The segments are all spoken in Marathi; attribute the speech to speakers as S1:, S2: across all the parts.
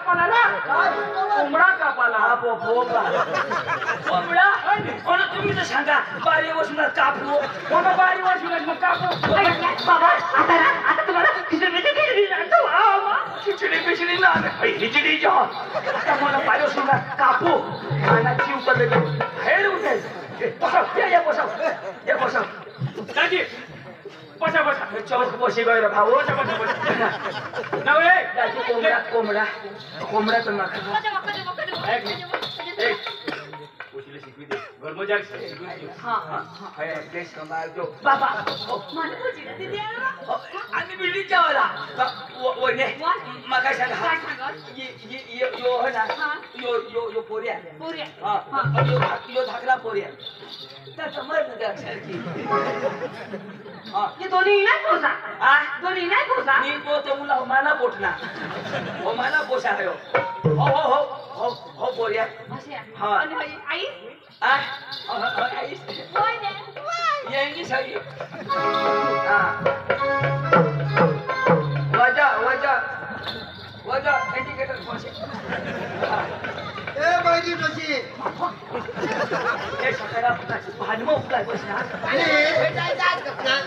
S1: कापाला ना कोंबडा कापाला
S2: हा पोपा कोंबडा कोण तुम्ही तर सांगा बारी बसून कापू
S1: कोण बारी वाजून मग कापू
S3: बाबा आता तुम्हाला
S2: खिचडी पिचडी ना खिचडी जो मला बारी बसून कापू खाना जीव पद्धती हेर उठायचं बसव या बसव
S1: दाजी बसा बसा
S2: चौक बशी गएर भाऊ
S1: बसा बसा बसा नवरे
S2: दाजी कोंबडा तर नका
S1: पोशीला शिकवी दे गरमजाक शिकवी दे
S2: देश कमाल जो
S3: बाबा मला खुशीला दिली
S2: आम्ही बिल्डिंग जेवायला वने मग सांगा यो हो ना यो पोऱ्या यो धाकला पोऱ्या त्याचं मरण सारखी
S3: ये दोन्ही नाही पोसा दोन्ही नाही पोसा
S2: मी तो मुला माना पोटना माना पोसा है हो पोऱ्या
S3: हाँ आई
S2: आई यही सही वजह इंडिकेटर पहुंचे
S4: ए बाई कशी
S2: हे सकाळला भानमो उकलाय बसना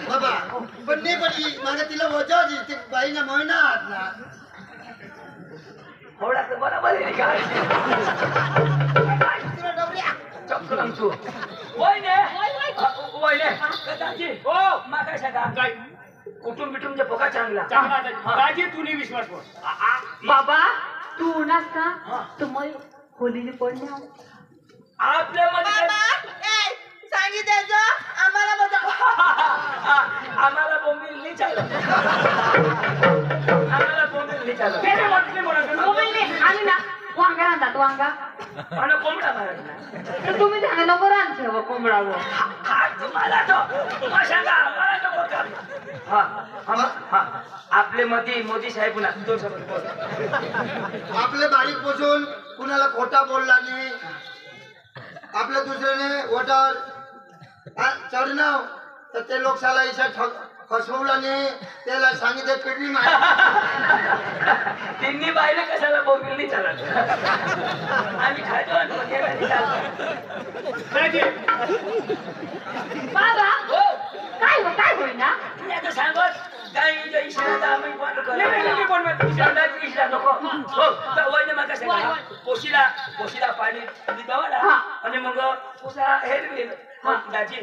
S4: बाबा पण नाही पण मला तिला वजा दिसते बाईना महिनात ना
S2: थोडा तर बरोबर आहे का चक्कर तू वयने दाजी
S1: ओ
S2: मा काय सांगा
S1: काय
S2: कुटुंब बिटुंबचे पोका चांगला
S1: दाजी तुनी विश्वास कर
S3: बाबा तू नसता तर मग होलीने पडल्या
S2: आपल्यामध्ये
S5: सांगितलं
S2: आम्हाला बोंबील नाही चालत आम्हाला बोंबील नाही चालत
S1: ते वाटले म्हणा
S3: मोबाईल आणि ना वांगा आणतात वांगा
S2: आणि कोंबडा मारायला
S3: तर तुम्ही झालं नको रांधते कोंबडा गो
S2: तुम्हाला तो सांगा मला तो हा आपले मोदी साहेब पुन्हा दोन शब्द
S4: आपले बारीक बसून कुणाला खोटा बोलला नाही आपल्या दुसऱ्याने वोटर चढणं तर ते लोकशाला इशा फसवला नाही त्याला सांगितलं पिढी
S2: तिन्ही बायले कशाला बोंबील नाही चालत आम्ही खातो
S1: दाजी
S3: बाबा
S2: हो
S3: काय होईना
S2: तुम्ही आता सांगत काही इशारा आम्ही बंद करू इशारा नको हो तर वैद्य मग सांगा पोशीला पाणी द्यावा आणि मग पोसा हे दाजी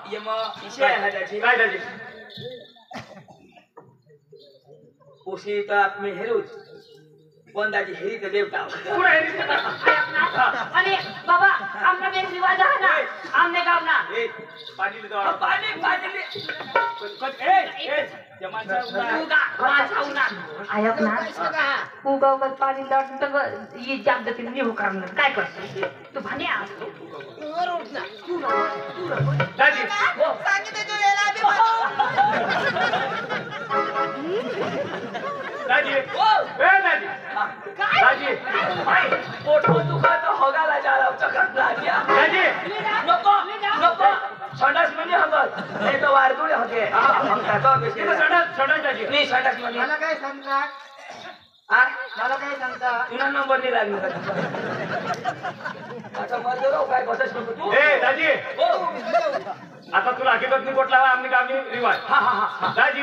S2: ये मग इशे आहे दाजी
S1: काय दाजी
S2: पोशी तर आम्ही हेरूच पण दाजी हेरी तर देवता
S1: पुढे
S3: आणि बाबा आमना बेन रिवाज आहे ना आमने गाव ना
S1: पाणी
S2: पाणी
S3: आयक ना उगाव पाणी दट ये जाम दे निहो करणार काय करते तू भाने आ
S1: दाजी दाजी दाजी दाजी
S2: पोट दुखत होगाला जाला चकत लागल्या
S1: दाजी
S2: नको संडास म्हणजे हंगत हे तर वारदुळे होते हम खातो बेसी
S1: संडास दाजी
S2: नाही संडास म्हणजे
S4: मला काय सांगता मला काय सांगता
S2: तुला नंबर नाही लागला आता मजरो काय बसच नको तू
S1: ए दाजी
S2: हो
S1: आता तुला हकीकत नाही कोटला आमनी गावनी रिवाज दाजी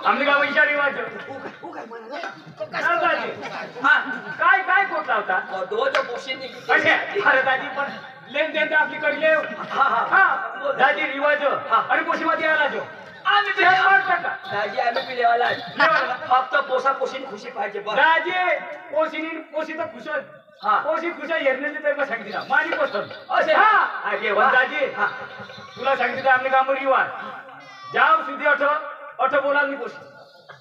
S1: आमनी गाव इशा रिवाज दाजी काय कोटला होता
S2: दो जो पोषित
S1: कसे अरे दाजी पण लेन देन तर आपली कडले दाजी रिवाज आणि पोशीमध्ये आला जो
S2: आम्ही दाजी आम्ही पिलेवाला फक्त पोसा पोषीन खुशी पाहिजे बस
S1: दाजी पोशी तर खुश पोशी खुश हेरण्याची तर सांगितलं माझी पसंत
S2: असे
S1: दाजी तुला सांगितलं आमने काम रिवाज जाओ सुधी अठो बोलाल नाही पोशी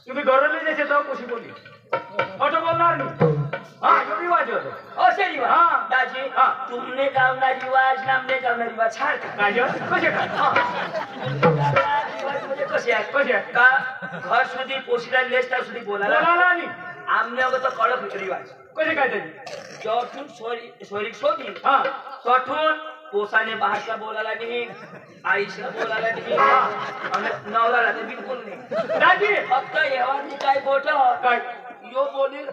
S1: तुम्ही गरजले जायचे तर पोशी बोलली अठो बोलणार नाही रिवाज होतो
S2: असे रिवाज दाजी तुमने गावना रिवाज नामने गावना रिवाज छाड
S1: कसे
S2: कसे आहे का घर सुधी पोशीला लेस्टर सुधी बोलायला
S1: नाही
S2: आमने अगं तर कडक रिवाज
S1: कसे काय त्याची
S2: जठून सोयरीक शोधी तठून पोसाने बाहेरचा बोलायला नाही आईशला बोलायला नाही आणि नवऱ्याला तर बिलकुल नाही
S1: दाजी
S2: फक्त येवानी काय गोठ
S1: काय
S2: जो बोलील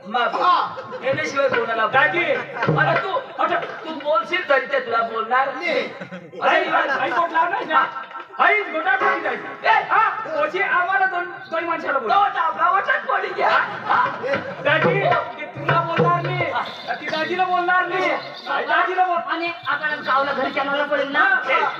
S2: याच्याशिवाय कोणाला
S1: दाजी
S2: मला तू बोलशील तरी ते तुला बोलणार
S1: आई बोलणार नाही ना आई गोटा टाकी जायची हा ओची आम्हाला दोन माणसाला बोल
S2: गावाचाच बोली घ्या
S1: दाजी ते तुला बोलणार नाही ती दाजीला बोलणार नाही दाजीला बोल
S3: आणि आपल्याला गावला घरी चालवायला पडेल ना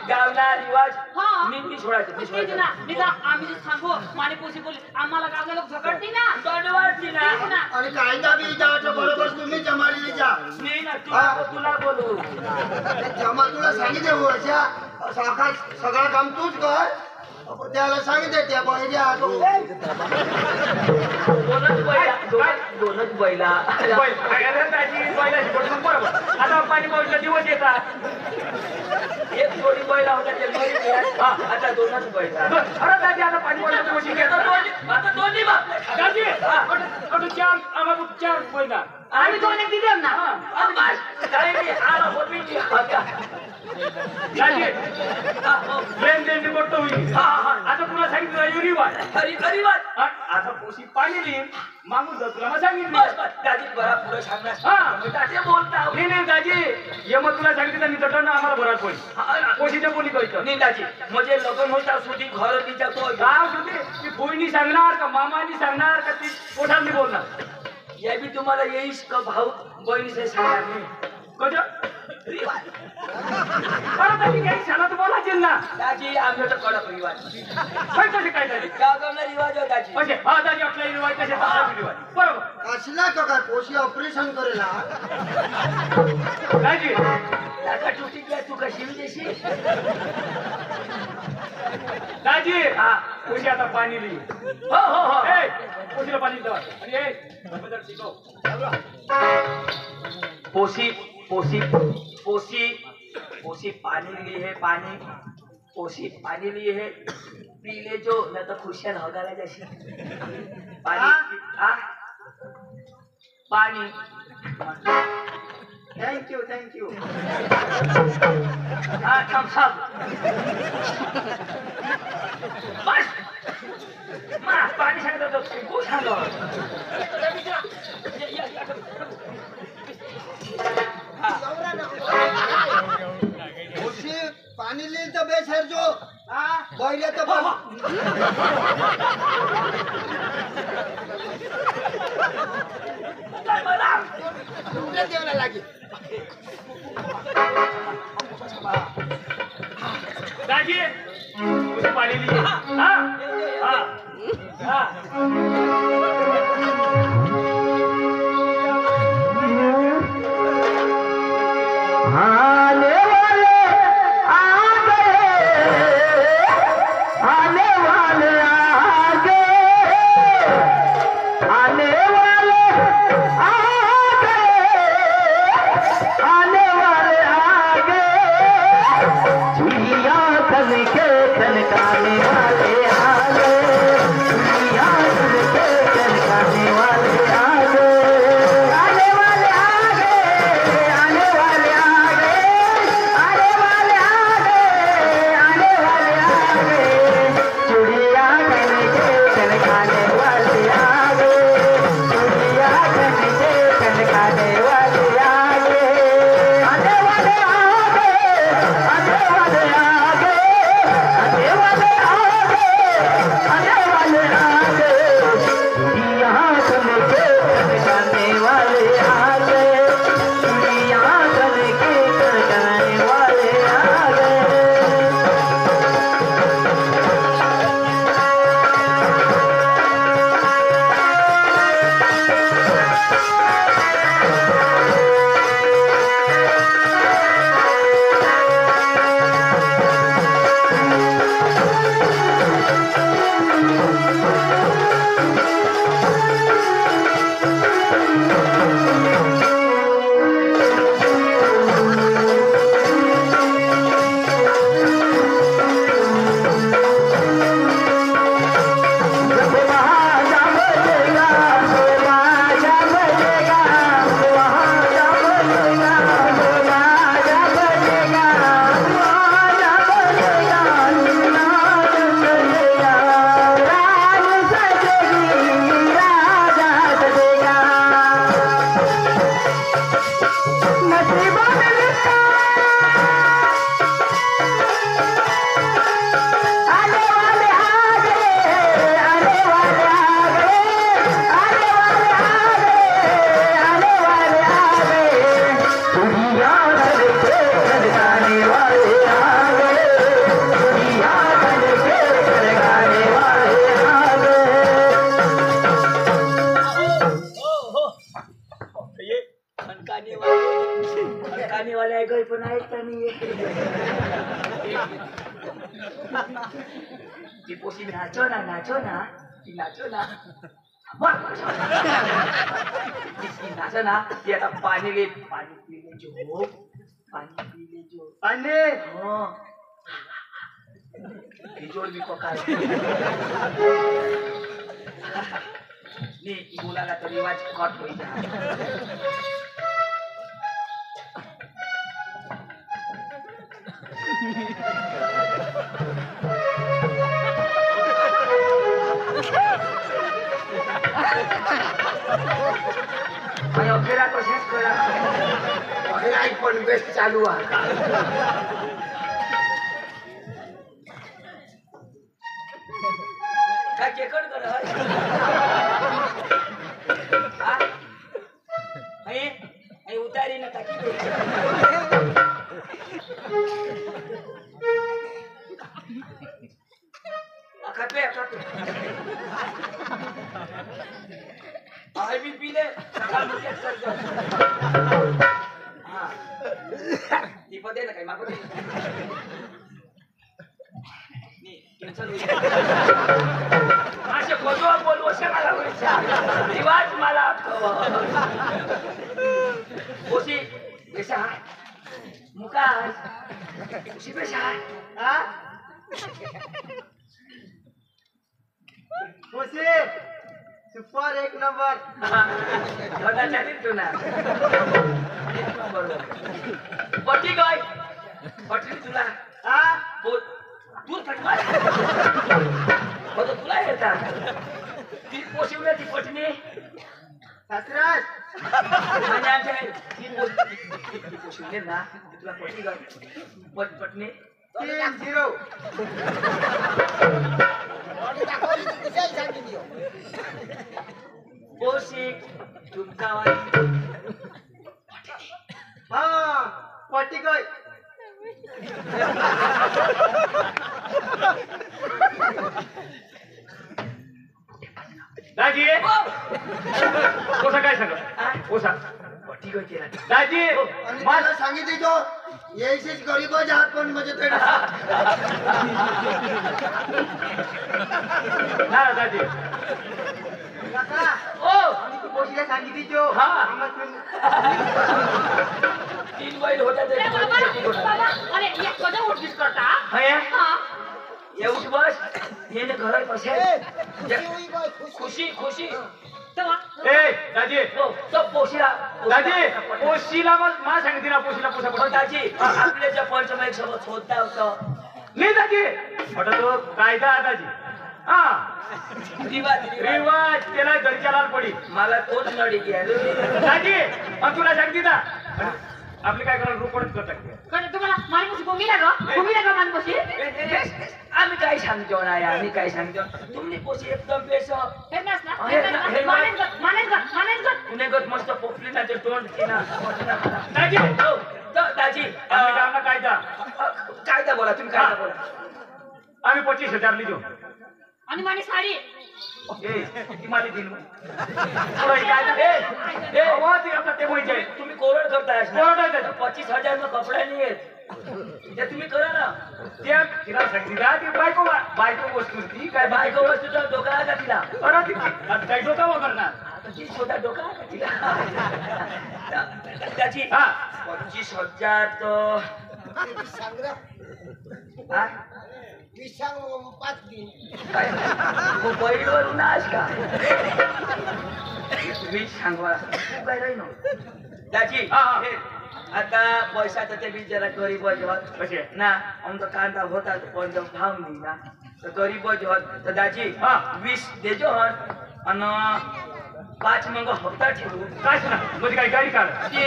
S2: गावना रिवाज
S3: हा.
S2: मी सोडायचं मी
S3: तेच ना
S2: सोडायचं
S3: निदा आम्ही जे सांगू माने पोशी बोली आम्हाला गावला लोक झगडती ना
S2: दंडवाळती ना
S3: तेच ना
S4: आणि कायदा बी जायचं बरोबर तुम्ही जमाडली जा
S2: मी ना तुला बोलू
S4: जमा तुला सांगितले हो अशा सगळं काम तूच कर त्याला सांगितले त्या पहिल्या
S2: दोनच बैला
S1: दाजी बैलाची बोट मग बरोबर आता पाणी पाऊसला दिवस येतात
S2: एक जोडी बैला होता ते मरी गेला. आता दोनच बैला
S1: अरे दाजी आता पाणी पाऊसला दिवस येतात
S2: आता दोन्ही बाप
S1: दाजी अटो चार आम्हाला चार बैला
S3: आम्ही दोन एक दिले ना
S2: काही नाही आला होती
S1: दाजी लेन देन गोष्ट होईल आता तुला सांगितलं युरिवाज
S2: गरीबात
S1: आता पोशी पाणी देईन मागून जात तुला मग सांगितलं
S2: बस बस दाजी बरा पुढे सांगणार
S1: हा
S2: दाजी बोलता
S1: नाही नाही दाजी ये मग तुला सांगितलं मी तटण आम्हाला बरात पडेल पोशीच्या बोली कळतं
S2: नाही दाजी म्हणजे लग्न होता सुधी घर तिच्या तो
S1: गाव होते ती बहिणी सांगणार का मामानी सांगणार का ती पोठांनी बोलणार
S2: या बी तुम्हाला येईस का भाऊ बहिणीचे सांगणार नाही
S1: कशा अरे दाजी काही शाळा तर बोलायचे ना
S2: दाजी आमच्या कडक रिवाज
S1: कसे काय दाजी
S2: गावगावला रिवाज आहे दाजी
S1: म्हणजे हा दाजी आपला रिवाज कसे रिवाज बरोबर
S4: असला का काय पोशी ऑपरेशन करेल
S1: दाजी
S2: दादा टुटी घ्या तू कशी देशी
S1: दाजी हा पोशी आता पाणी लिही
S2: हो हो हो
S1: ए पोशीला पाणी द्या आणि ए बदल शिकव
S2: पोसी पोसी पोसी पोसी पानी लिए है पानी पोसी पानी लिए है पी ले जो न तो खुशियां होगा जैसी पानी आ पानी
S4: थँक्यू
S2: हाँ थम्स अप बस मा पानी सांगतो तो खूप सांगतो
S4: पोशी पाणी लिहिल तर बेसर जो पहिले तर बघ देवाला लागेल
S1: दाजी पोशी पाणी लिही हा हा हा
S5: आने वाले आ गए आने वाले आ गए आने वाले आ गए आने वाले आ गए चिड़िया तन के तनकाने वाले आ
S2: कानेवाले आहे काही पण आहेत का नाही ती पोशी नाचो ना ती नाचो ना नाचो ना ती आता पाणी पिले जो
S4: पाणी
S2: हो जोड भी पका नी बोलायला तर रिवाज कट होईल आणि अखेरा तसेच करा
S4: अरे आई पण बेस्ट चालू आहे
S2: काय केकड कर उतारी ना टाकी खाते आई भी पी ले सकाळ मुकेट करतो हा ती पदे ना काय मागो दे नी टेन्शन असे बोलू मला रिवाज मला ओशी कशा मुकाश ओशी कशा हा
S4: खुशी सुपर एक नंबर
S2: बघा चालेल तू ना पटी काय पटली तुला
S4: हा
S2: बोल दूर फटवा तुला येतात ती पोशिवल्या ती पटणी
S4: सासराज
S2: आणि आमच्या ती पोशिवले ना तुला पटी काय पटणी
S4: 3-0
S2: पोशिक तुमका
S4: हा पट्टी काय
S1: दाजी कोसा काय सांगा कोसा
S2: पटी काय केला
S1: दाजी
S4: आणि मला सांगितलं यायचीच गरीबच आहात पण म्हणजे ते
S1: ना दाजी
S4: काका
S2: ओ
S4: आणि तू पोशीला सांगितली जो
S2: हा. 3 बैल होता ते
S3: अरे एक कदा उठलीस करता हा
S2: ये उठ बस ये ने घर बसे खुशी
S3: तेव्हा
S1: ए दाजी
S2: हो तो पोशिला
S1: दाजी पोशीला मग मा सांगितली ना पोशीला पोसा
S2: हो
S1: पडा
S2: दाजी आपले जे पंचमाईक सोबत होता होतं
S1: नाही दाजी पटा तो कायदा आहे दाजी हा रिवाज त्याला घरच्या लाल पडी
S2: मला तोच नडी घ्यायला
S1: दाजी मग तुला सांगते ना आपली काय करायला रोकडच करतात
S3: कदा तुम्हाला मानपशी भूमीला का मानपशी
S2: आम्ही काय सांगतो ना आम्ही काय सांगतो तुम्ही पोशी एकदम बेस
S3: हेरनास ना
S2: हे
S3: मानेज
S2: तुने गत मस्त पोपली ना ते तोंड की ना
S1: दाजी
S2: हो दाजी
S1: आम्ही काम ना कायदा
S2: कायदा बोला तुम्ही कायदा बोला
S1: आम्ही 25,000 लिहितो
S3: आणि माने साडी
S1: ए ती माझी दिल पुढे कायदा ए हो ती आता ते म्हणजे
S2: तुम्ही कोरड करताय
S1: कोरड आहे त्याचं.
S2: 25,000 में कपडा नाही आहेत ते तुम्ही करा ना
S1: त्या तिला सांगितली ना ती बायको वस्तू ती काय
S2: बायको वस्तूचा डोका आहे का तिला
S1: अरे ती काय डोका वापरणार
S2: आता ती छोटा डोका आहे का तिला त्याची
S1: हा
S2: 25,000 तो हा? काय हो, बैलवर उन्हास का तुम्ही सांगवा तू काय राही त्याची
S1: हा, हा.
S2: आता पैसा तर ते बिचारा गरीब होत
S1: कसे
S2: ना आमचा कांदा होता पण तो भाव नाही ना तर गरीब होत तर दाजी
S1: हा.
S2: 20 देजो हट आणि 5 मग हप्ता ठेवू
S1: काय सांग म्हणजे काय गाडी काढ
S2: ते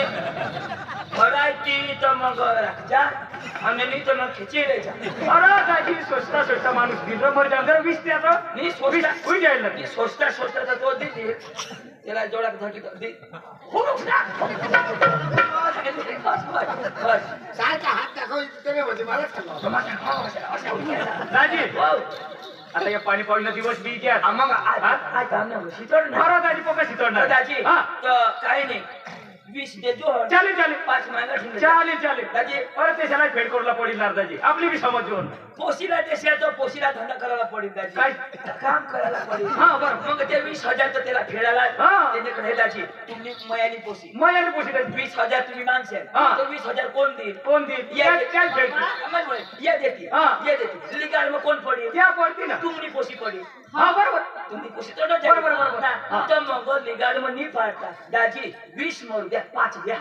S2: भरायची तर मग राखजा आणि नाही तर मग खिची द्यायचा
S1: अरे दाजी स्वस्ता माणूस दिलं मर जाणार 20 त्याचं
S2: नाही स्वस्ता
S1: होई जायला
S2: ती स्वस्ता तर तो देते त्याला जोडात धकी दे हो बस
S4: सारखा हात दाखवली तुम्ही म्हणजे मला
S1: दाजी आता या पाणी पावडीला दिवस बी घ्या
S2: मग शीतळ
S1: बरं दाजी पोका शितवणार
S2: दाजी
S1: हा
S2: तर काही नाही 20 देतो
S1: चालेल चालेल
S2: 5 महिना ठेवून
S1: चालेल चालेल
S2: दाजी
S1: परत देशाला फेड करूला पडेल दादाजी आपली बी समज घेऊन
S2: पोशीला देशात पोशीला धंदा करायला पडेल दाजी
S1: काय?
S2: काम करायला पडेल
S1: हा बरं
S2: मग ते 20,000 तर त्याला फेडायला
S1: हा.
S2: त्याच्याकडे दाजी तुम्ही मयानी पोशी
S1: मग याने पोशी द्यायची.
S2: 20,000 तुम्ही मागशाल
S1: हा.
S2: तो 20,000 कोण देईल
S1: कोण देईल
S2: या
S1: काय फेड
S2: या देते
S1: हा.
S2: या देते लिगाल मग कोण पडेल
S1: त्या पडती ना
S2: तुम्ही पोशी पडेल
S1: हा बरोबर
S2: तुम्ही पोशी तो
S1: बरोबर. हा.
S2: तर मग लिगाल मग नी पाडता दाजी 20 मरू द्या 5 द्या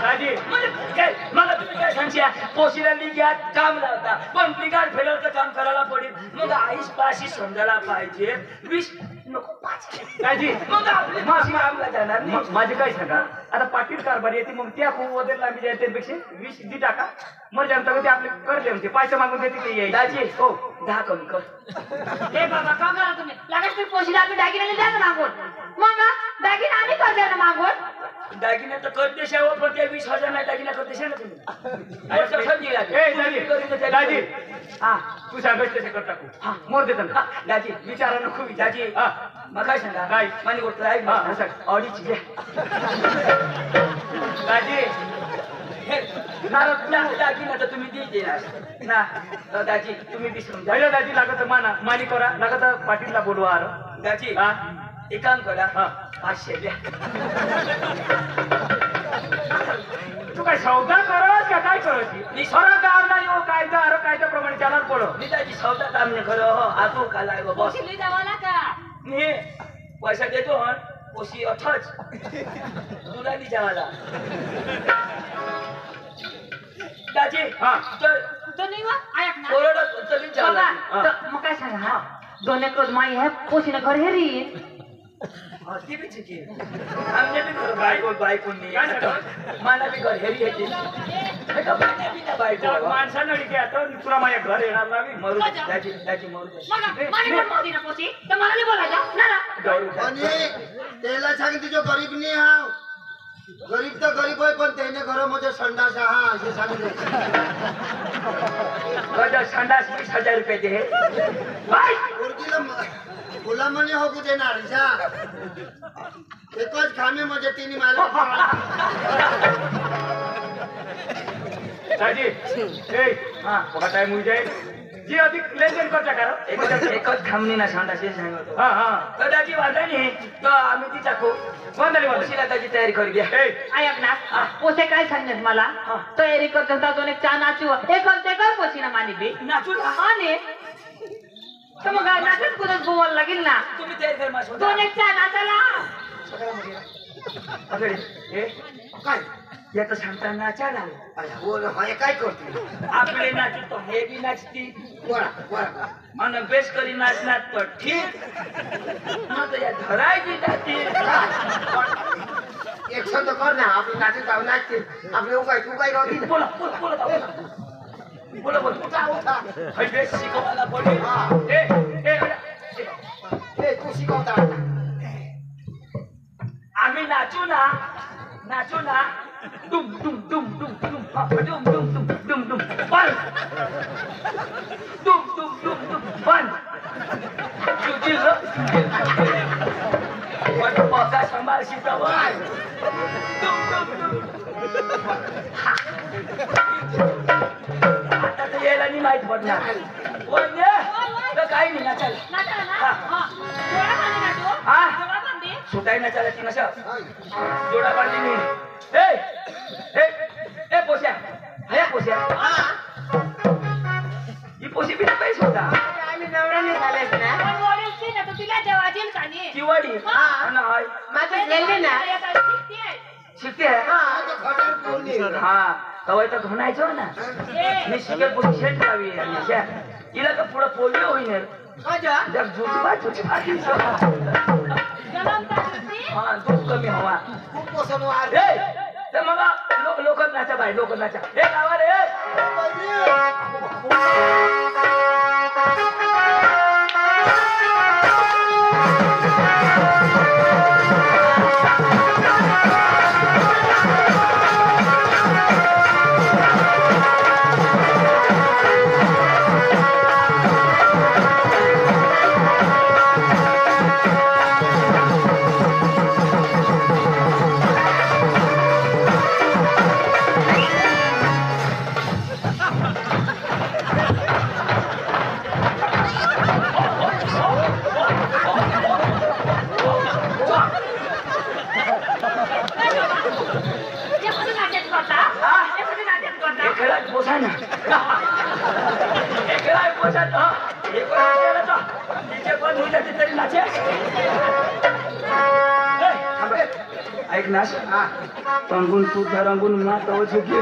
S1: दाजी
S2: म्हणजे काय मला तुम्ही काय सांगशील पोशीला लिग्यात काम लावता पण लिगाल फेडरचं काम करायला पडेल मग आईस पाशी समजायला पाहिजे 20 नको 5
S1: दाजी
S2: मग आपली पोशी कामला जाणार नाही
S1: माझे काय सांगा आता पाटील कारभार येते मग त्या खूप वगैरे लांबी जायचे त्यापेक्षा 20 दी टाका मग जनता ते आपले करले म्हणजे पैसे मागून देते ते यायचे.
S2: दाजी
S1: हो
S2: 10 कमी कर
S3: ए बाबा का करा तुम्ही लगेच तुम्ही पोशीला आम्ही दागिने द्या ना मागून मग दागिने आम्ही कर द्या ना मागून
S2: दागिना तर करते शेवट पण त्या 20,000 नाही दागिना करते शे ना तुम्ही अरे तर समजी लागेल.
S1: ए दाजी दाजी
S2: हा
S1: तू सांगत तसे कर टाकू मोर देतो ना
S2: दाजी
S1: विचारा नको
S2: दाजी
S1: हा
S2: मग काय सांगा
S1: काय?
S2: मानी गोष्ट आहे
S1: हा, हा, सांग.
S2: ऑडीची घ्या
S1: दाजी
S2: दागिना तर तुम्ही देते ना तर दाजी तुम्ही बी समजा
S1: पहिलं दाजी लागत माना मानी करा लागत पाटीलला बोलवा आर
S2: दाजी
S1: हा
S2: एक काम करा
S1: हा
S2: 500 द्या
S1: तू काय सौदा करत का काय करत खरं काम नाही हो कायदा अरे कायद्याप्रमाणे चालणार पडो
S2: मी दाजी सौदा काम नाही खरं हो आतो का लाय बस
S3: पोशीला जावाला का
S2: मी पैसा देतो हं पोशी अठच तुला बी जावाला दाजी
S1: हा.
S2: तर
S3: तो नाही वा ऐक ना
S2: कोरडं तरी
S3: बाबा
S2: जावाला
S3: तो मग काय सांगा हा दोन एक माई है पोशीला घर हेरी
S2: ती बी चुकी आमने बी घर बायको नाही मला बी घर हेरी येते बायको
S1: माणसानं अडीके आता तुला माझ्या घर येणार नाही
S2: मरू दाजी दाजी मरू
S3: मग माने पण मोदी ना पोशी तर मला नाही बोलायचं ना ना
S4: आणि त्याला सांग तुझ्यो गरीब नाही हाव गरीब तर गरीब आहे पण त्याने घर म्हणजे संडास हा असे सांगितले
S2: गजा संडास 20,000 रुपये दे बाय
S4: पोरगीला गुलामणी हो की देणार जा एकच खामे म्हणजे तिने मला
S1: दाजी ए
S2: हा
S1: बघा टाइम होई जाईल जी अधिक लेनदेन करता करा
S2: एकच थांबणी ना संडास हे सांगतो
S1: हा हा
S2: तर दाजी वाटा नाही तर आम्ही ती टाकू
S1: बंदली बंदली
S2: पोशीला त्याची तयारी करू द्या
S1: ए
S3: ऐक ना पोसे काय सांगण्यात मला तयारी करत होता दोन एक चहा नाचू एक ते कर पोशी ना मानी बी
S2: नाचू ना
S3: आणि तर मग नाचत कुदत बोवायला लागेल ना
S2: तुम्ही तयारी कर माझ्या
S3: दोन एक चहा नाचाला
S2: ए
S4: काय
S2: याचं सांगता नाचायला
S4: बोल हे काय करते
S2: आपले नाचतो हे बी नाचती
S4: वळा वळा
S2: आणि बेस करी नाचणार तर ठीक मग या धरायची जाती
S4: एक शब्द कर ना आपली नाचे जाऊ नाचते आपले काय तू काय राहते
S2: बोला बोला बोला बोला बोला हे बेस शिकवायला पडेल
S4: ए तू शिकवता
S2: आम्ही नाचू ना डुम डुम डुम डुम डुम हा, डुम डुम डुम डुम डुम बंद डुम डुम डुम डुम बंद सुजील पण पका सांभाळ शिकवाय डुम डुम डुम आता तर यायला नाही माहित पडणार पण तर काही नाही नाचाल
S3: नाचाला ना हा जोडा बांधे ना तो
S2: हा
S3: जोडा बांधे
S2: सुटाई नाचायला ती नशा जोडा बांधली नाही ए पोश्या हे पोश्या ही पोशी बिना पैसे होता
S4: आम्ही नवऱ्याने झालेच ना
S3: पण वडील ना तर तिला जेवाजील का नाही
S2: किवाडी नाही
S4: माझं गेले ना
S2: शिकते हा तवाय तर धुनायचो ना मी शिकेल पोशी शेट लावी हिला का पुढं पोलिओ होईन जग झुचबा हा दूध कमी हवा
S4: खूप पसंत
S2: ते मग लोक नाचा बाई लोक नाचा हे गावा रे
S3: कुठे नाट्यात करता हे कुठे नाट्यात करता
S2: खेळात पोसा ना खेळाय पोसा ना हे कोण तो तिचे पण होईल तरी नाचे ऐक ना रंगून तू रंगून मा तो झुकी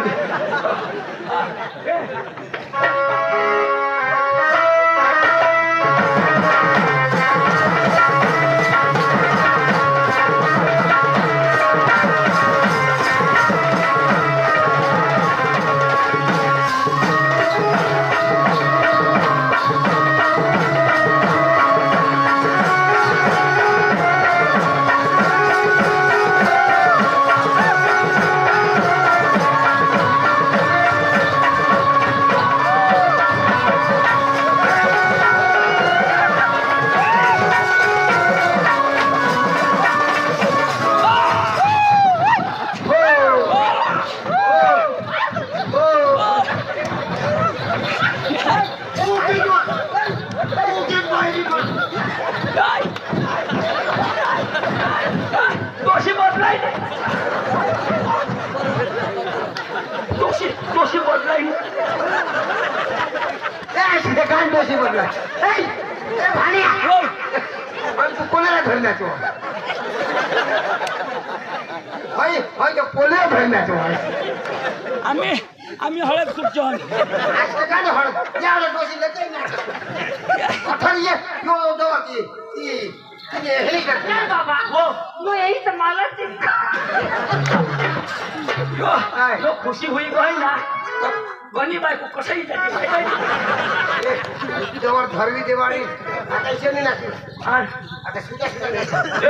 S2: दोषी बदलाय
S5: काय दोषी बदला तू कोणाला धरण्याचो कोणाला धरण्याचो
S2: आम्ही हळद खूप छान
S3: बाबा हो यही तर मला
S2: खुशी हुई गई ना बनी बायको कसंही जाते
S5: जवळ धरली दिवाळी आता इथे नाही नाचू आता सुद्धा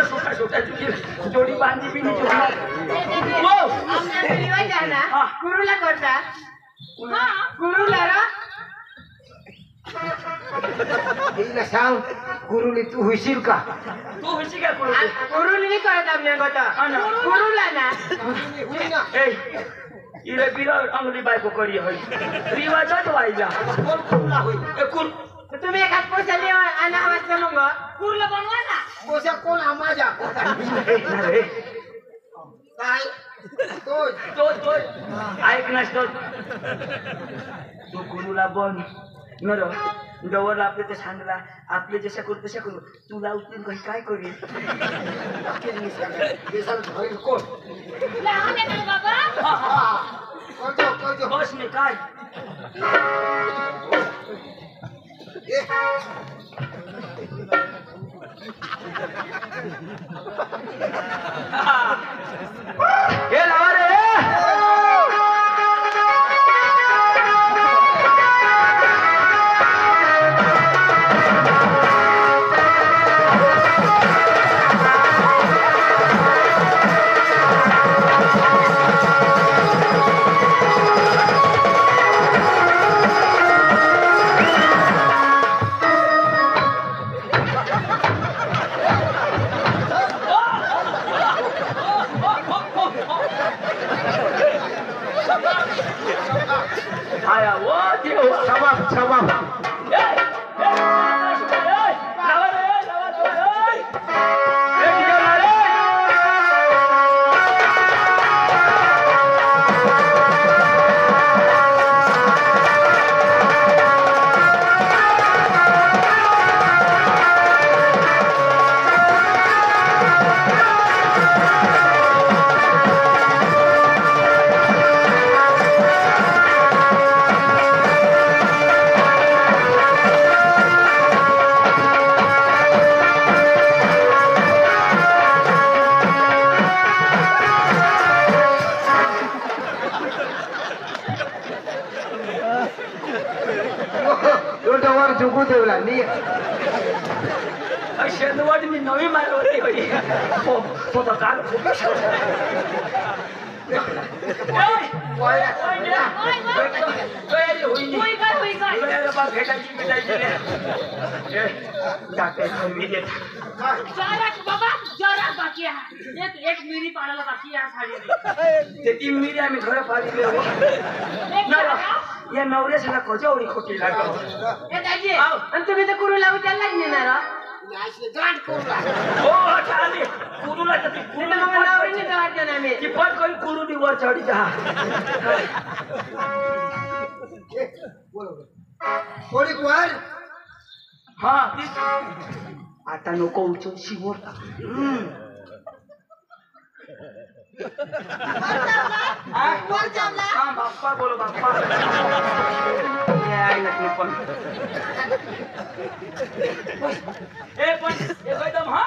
S2: सुटा सुटा तुझी जोडी बांधली बी नाही
S3: गुरुला करता गुरुला
S5: सांग गुरुली तू होशील का
S2: तू होशी काय
S3: गुरुली करत आम्ही गुरुला ना
S2: इले बिरा अंगली बायको करी होई रिवाजात व्हायला
S3: तुम्ही एखाद पोचाले आणा वाजता मग गुरुला बनवा ना
S4: पोषा कोण माझ्या काय
S2: तो ऐक ना तू गुरुला बन नर जवळ आपले ते सांगला आपले जशा करू तशा करू तुला उचलून काही काय करेल
S4: कोण
S2: बस नाही काय हे लावा रे आया वो देव
S5: क्षमा क्षमा झुकू देवला मी
S2: शेंदवाडी मी नवी मारवती होई तो तो काल
S3: एक मिरी पाडायला बाकी या साडीने
S2: ती मिरी आम्ही घर पाडली या नवऱ्याला कोजावडी खोटी लागली
S3: आणि तुम्ही तर कुरू लावू त्याला नेणार
S5: अशी गाठ करू लागला.
S2: हो चालेल कुरूला तर ती
S3: नाही तर मग लावणी वाटते ना मी
S2: ती पण काही कुरूनी वर चढी जा
S4: कोणी वर
S2: हा तीच आता नको उचल शिवोर हा बाप्पा बोलो बाप्पा आहे ना पण ए पण एकदम हा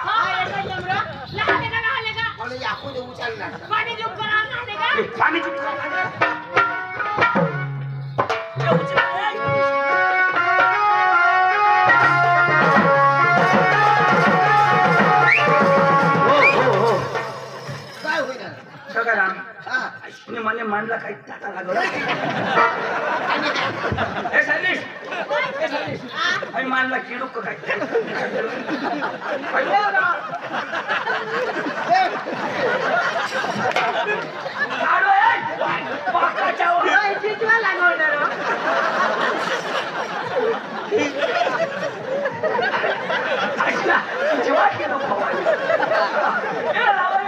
S5: आणि याकून उचलला.
S2: पाणी चुप करा
S5: काय होईल
S2: सगळं
S5: हा
S2: મને માનલા કઈ તાતા લાગો એ સલીશ आई मानला किडू का काय आडो ए पाकाच्या
S3: नाही, चिचवा लागवणार हो.
S2: आईला जेव्हा किडू खवायला ए लावा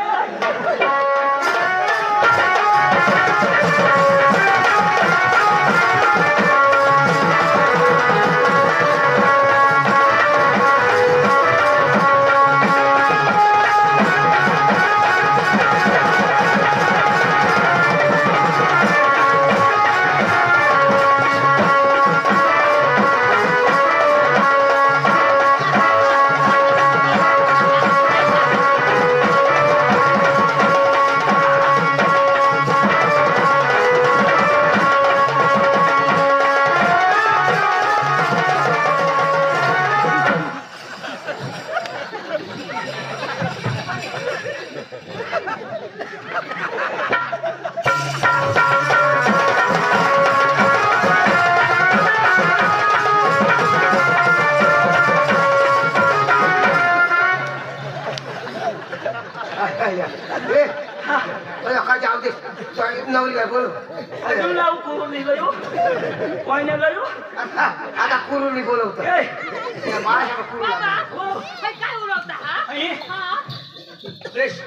S5: नवरीला बोलू.
S2: अजून लावू करून निघायो कोणी गयो
S5: आता कुरुली बोलवतो.
S2: ए
S5: माझ्या कुरुला
S3: काय उडवता हा?
S2: आई
S3: हा?
S2: रेश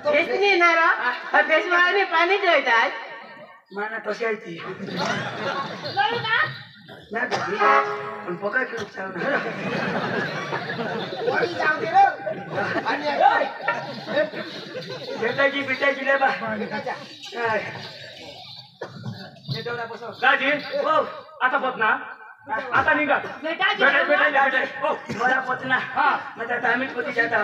S3: हेच नाही येणार हो. पेशवाने पाणी ठेवतात
S2: माना तशी आहे ती
S3: बरोबर का?
S2: नाही बाबी पण पका खेळू चालणार
S5: वडी जाऊ दे रे. आणि
S2: भेटायची भेटायची ले बा
S1: दाजी
S2: हो
S1: आता बघ ना आता निघा
S3: भेटायची
S1: भेटाय भेटाय
S3: ना?
S1: भेटाय हो
S2: बरा पतना
S1: हा
S2: माझा टायमिंग पती जाता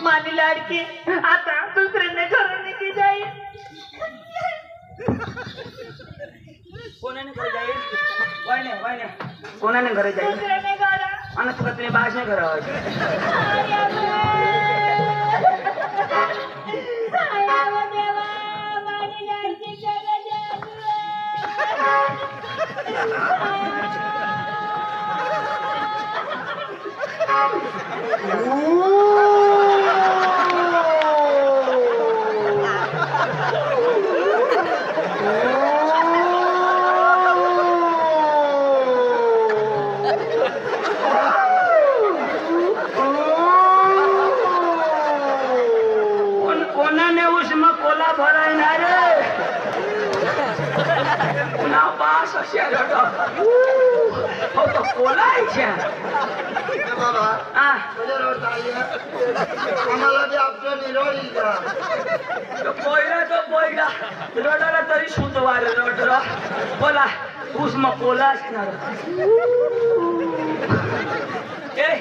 S3: माझी लाडकी आता दुसऱ्यांना घरून निघी जाईल
S2: कोणाने घरी जाईल वायने वायने कोणाने घरी जाईल
S3: दुसऱ्याने घरा
S2: आणि तुला तुझ्या बाजने घरावर कोणाने उसमा कोला भरायना रे पुन्हा बास असे हो तो कोला आहे
S4: बाबा
S2: हा
S4: तुझ्यावर ताई आम्हाला बी आपलं निरोळी द्या.
S2: तो पोयला रडाला तरी शुद्ध वारे रड बोला उसमा कोला असणार ए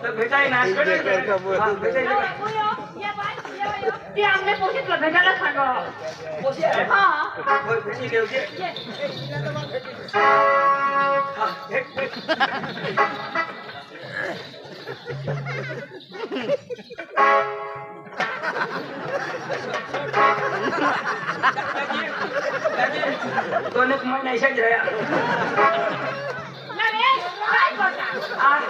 S2: भेटाय ना
S3: ते आमने पोषितलं भेटायला सांगा हा
S2: भेटी घेऊ दोन एक महिना ऐशाच रहा
S3: काय करता?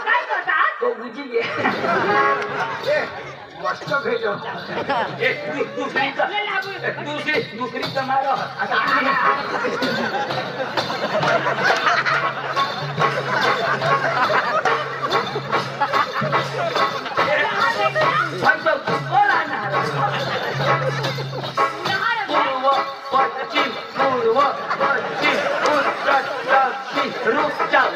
S3: काय करता?
S2: तो बुझी गया
S5: मस्त भेटो
S2: दुसरी तर मारो आता बोला ना पूर्व पश्चिम पूर्व पश्चिम उत्तर दक्षिण रुख जाऊ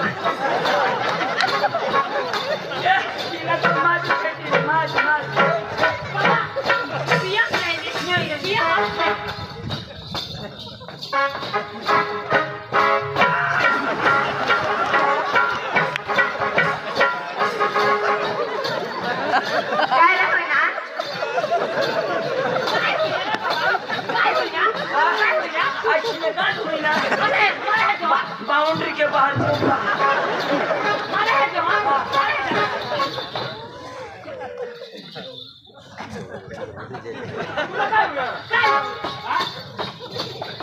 S2: बाउंड्री के बाहर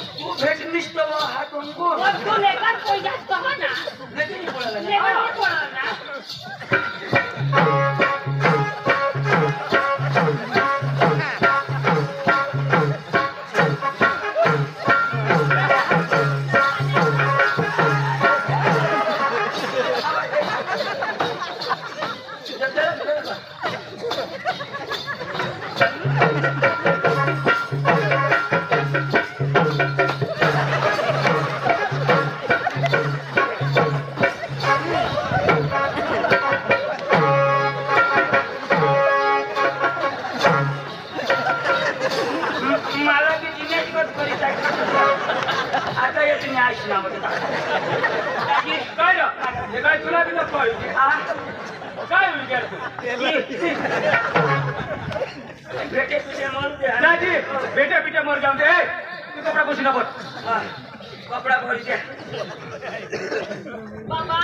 S2: तू भेट निष्ठ हात आता येते मी आयुष्यामध्ये
S1: काय तुला बी नको काय विचारतो
S2: भेटे तुझे म्हणून
S1: दाजी बेटा पिटा मर जाऊन दे तू कपडा पोशी नको
S2: कपडा भरी द्या
S3: बाबा